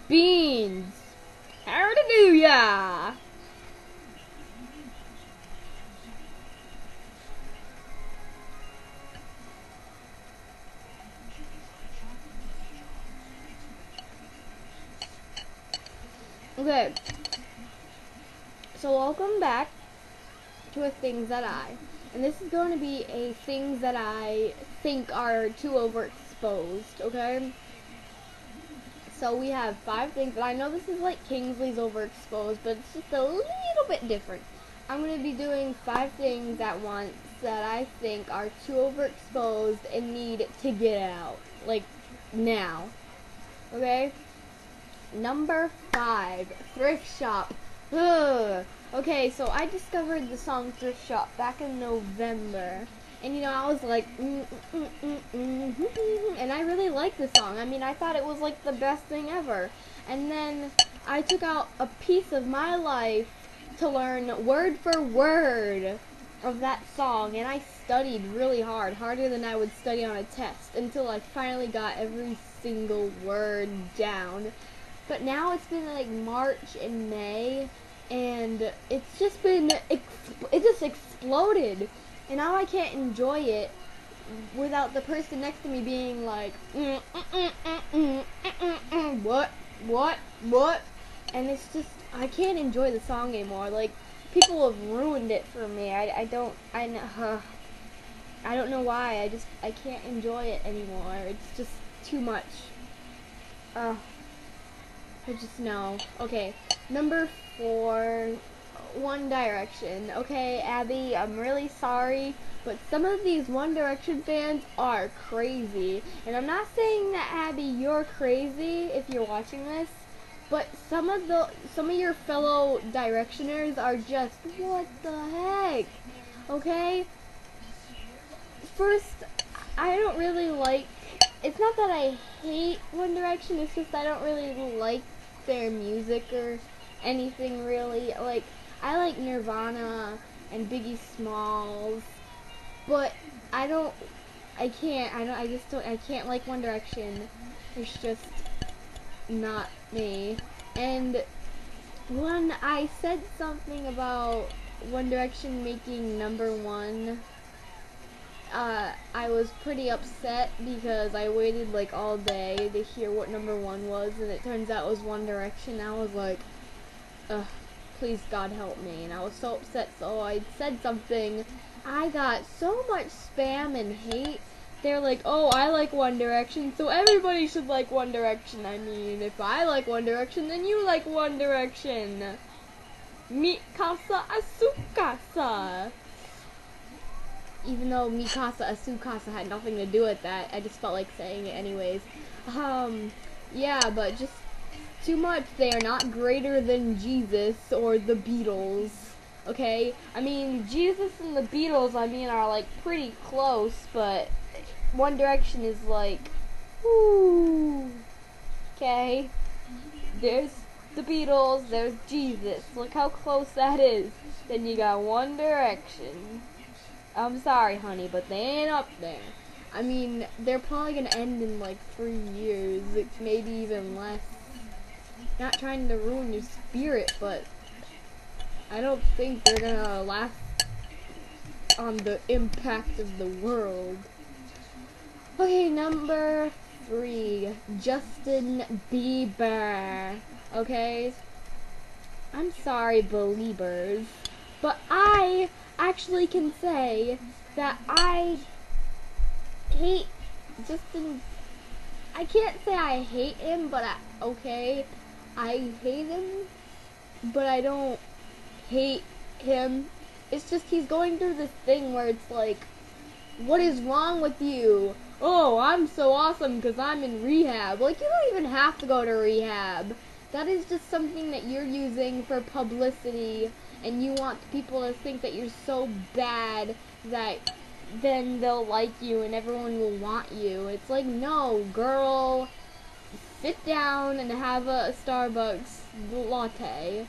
Beans. How to do ya? Okay. So welcome back to a Things That I. And this is going to be a Things That I think are too overexposed, okay? So we have 5 things, and I know this is like Kingsley's overexposed, but it's just a little bit different. I'm going to be doing 5 things at once that I think are too overexposed and need to get out. Like, now. Okay? Number 5, thrift shop. Ugh. Okay, so I discovered the song Thrift Shop back in November. And, you know, I was like, and I really liked the song. I mean, I thought it was like the best thing ever. And then I took out a piece of my life to learn word for word of that song. And I studied really hard, harder than I would study on a test, until I finally got every single word down. But now it's been like March and May, and it's just been, it just exploded. And now I can't enjoy it without the person next to me being like, what? And it's just, I can't enjoy the song anymore. Like, people have ruined it for me. I don't know why. I can't enjoy it anymore. It's just too much. I just know. Okay, number 4, One Direction. Okay, Abby, I'm really sorry, but some of these One Direction fans are crazy. And I'm not saying that, Abby, you're crazy if you're watching this, but some of your fellow Directioners are just, what the heck? Okay? First, I don't really like, it's not that I hate One Direction, it's just I don't really like their music or anything really. Like, I like Nirvana and Biggie Smalls, but I can't like One Direction. It's just not me. And when I said something about One Direction making #1, I was pretty upset because I waited like all day to hear what #1 was, and it turns out it was One Direction. I was like, ugh, please God help me. And I was so upset, so I said something. I got so much spam and hate. They're like, oh, I like One Direction, so everybody should like One Direction. I mean, if I like One Direction, then you like One Direction. Mi casa a su casa. Even though mi casa a su casa had nothing to do with that, I just felt like saying it anyways. Yeah, but just too much. They are not greater than Jesus or the Beatles, okay? I mean, Jesus and the Beatles, I mean, are like pretty close, but One Direction is like, whoo, okay? There's the Beatles, there's Jesus. Look how close that is. Then you got One Direction. I'm sorry, honey, but they ain't up there. I mean, they're probably gonna end in like 3 years, maybe even less. Not trying to ruin your spirit, but I don't think they're gonna last on the impact of the world. Okay, number 3, Justin Bieber. Okay, I'm sorry, believers, but I actually can say that I hate Justin. I can't say I hate him, but I hate him, but I don't hate him. It's just he's going through this thing where it's like, what is wrong with you? Oh, I'm so awesome because I'm in rehab. Like, you don't even have to go to rehab. That is just something that you're using for publicity, and you want people to think that you're so bad that then they'll like you and everyone will want you. It's like, no, girl, sit down and have a Starbucks latte,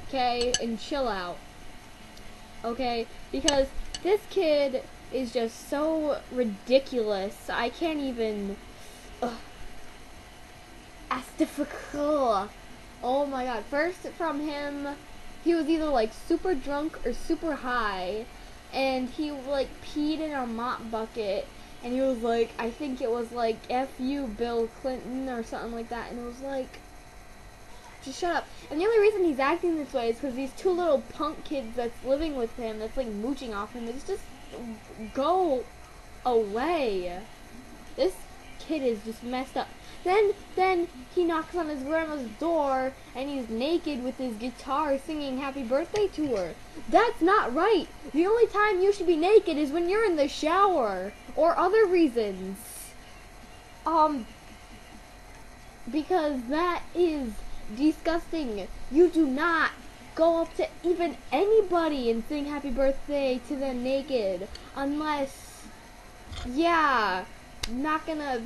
okay, and chill out, okay, because this kid is just so ridiculous. I can't even, astifical. Oh my god. First from him, he was either like super drunk or super high, and he like peed in a mop bucket, and he was like, I think it was like F you Bill Clinton or something like that, and it was like, just shut up. And the only reason he's acting this way is because these two little punk kids that's living with him, that's like mooching off him, it's just go away. This kid is just messed up. Then he knocks on his grandma's door and he's naked with his guitar singing happy birthday to her. That's not right. The only time you should be naked is when you're in the shower or other reasons. Because that is disgusting. You do not go up to even anybody and sing happy birthday to them naked unless, yeah, not gonna,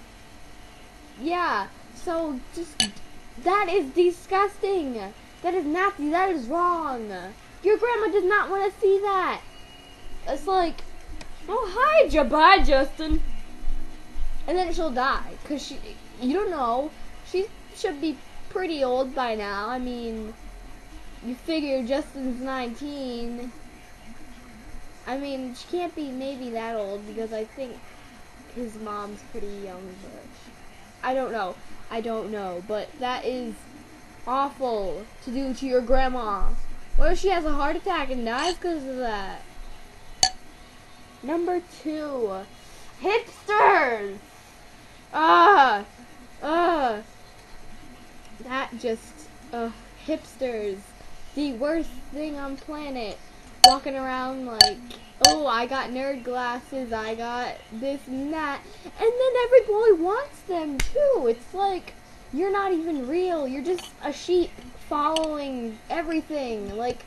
yeah, so just, that is disgusting. That is nasty. That is wrong. Your grandma does not want to see that. It's like, oh, hi, bye, Justin. And then she'll die, because you don't know, she should be pretty old by now. I mean, you figure Justin's 19. I mean, she can't be maybe that old because I think his mom's pretty young, but I don't know, but that is awful to do to your grandma. What if she has a heart attack and dies because of that? Number 2, hipsters. That just, hipsters, the worst thing on planet. Walking around like, oh, I got nerd glasses, I got this and that, and then every boy wants them too. It's like, you're not even real, you're just a sheep following everything. Like,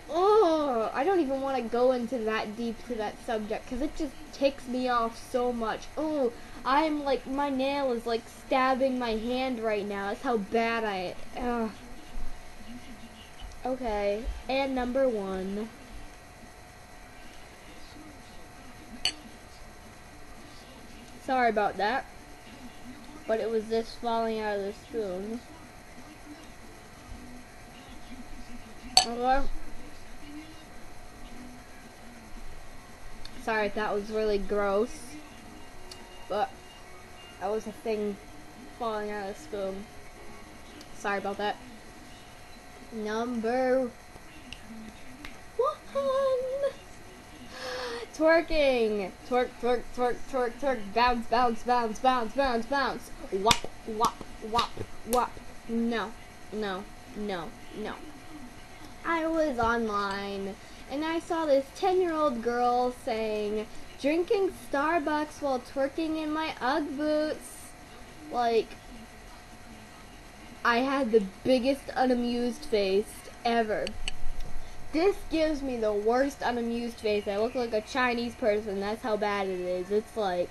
oh, I don't even want to go into that deep to that subject, because it just ticks me off so much. Oh, I'm like, my nail is like stabbing my hand right now. That's how bad Okay, and number 1. Sorry about that, but it was this falling out of the spoon. Okay. Sorry if that was really gross, but that was a thing falling out of the spoon. Sorry about that. Number 1. Twerking. Twerk, twerk, twerk, twerk, twerk. Bounce, bounce, bounce, bounce, bounce, bounce. Wop, wop, wop, wop. No, no, no, no. I was online and I saw this 10-year-old girl saying, drinking Starbucks while twerking in my Ugg boots. Like, I had the biggest unamused face ever. This gives me the worst unamused face. I look like a Chinese person. That's how bad it is. It's like,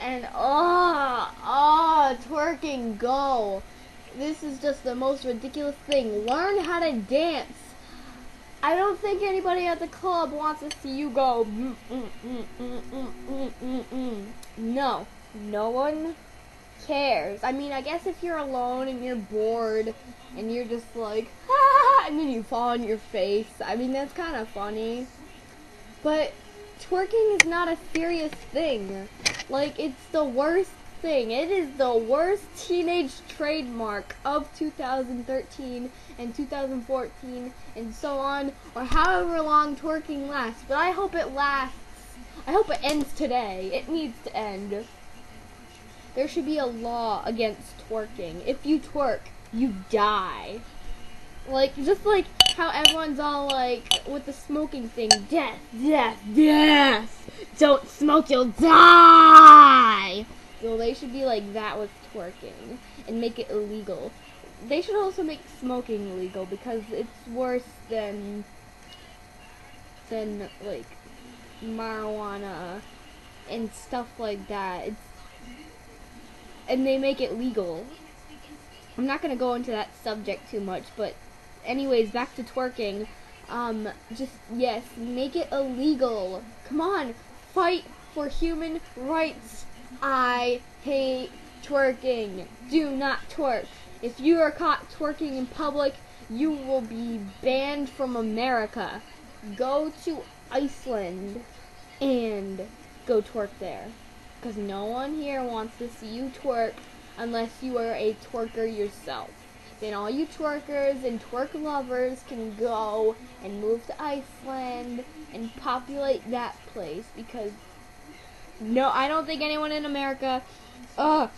and twerking, go. This is just the most ridiculous thing. Learn how to dance. I don't think anybody at the club wants to see you go. No, no one cares. I mean, I guess if you're alone and you're bored and you're just like, ah, and then you fall on your face. I mean, that's kind of funny. But twerking is not a serious thing. Like, it's the worst thing. It is the worst teenage trademark of 2013 and 2014 and so on, or however long twerking lasts. But I hope it lasts. I hope it ends today. It needs to end. There should be a law against twerking. If you twerk, you die. Like, just like how everyone's all like, with the smoking thing, death, death, death. Don't smoke, you'll die. So they should be like that with twerking and make it illegal. They should also make smoking illegal because it's worse than like marijuana and stuff like that. And they make it legal. I'm not gonna go into that subject too much, but anyways, back to twerking. Just, yes, make it illegal. Come on, fight for human rights. I hate twerking. Do not twerk. If you are caught twerking in public, you will be banned from America. Go to Iceland and go twerk there. Because no one here wants to see you twerk unless you are a twerker yourself. Then all you twerkers and twerk lovers can go and move to Iceland and populate that place, because no, I don't think anyone in America, uh,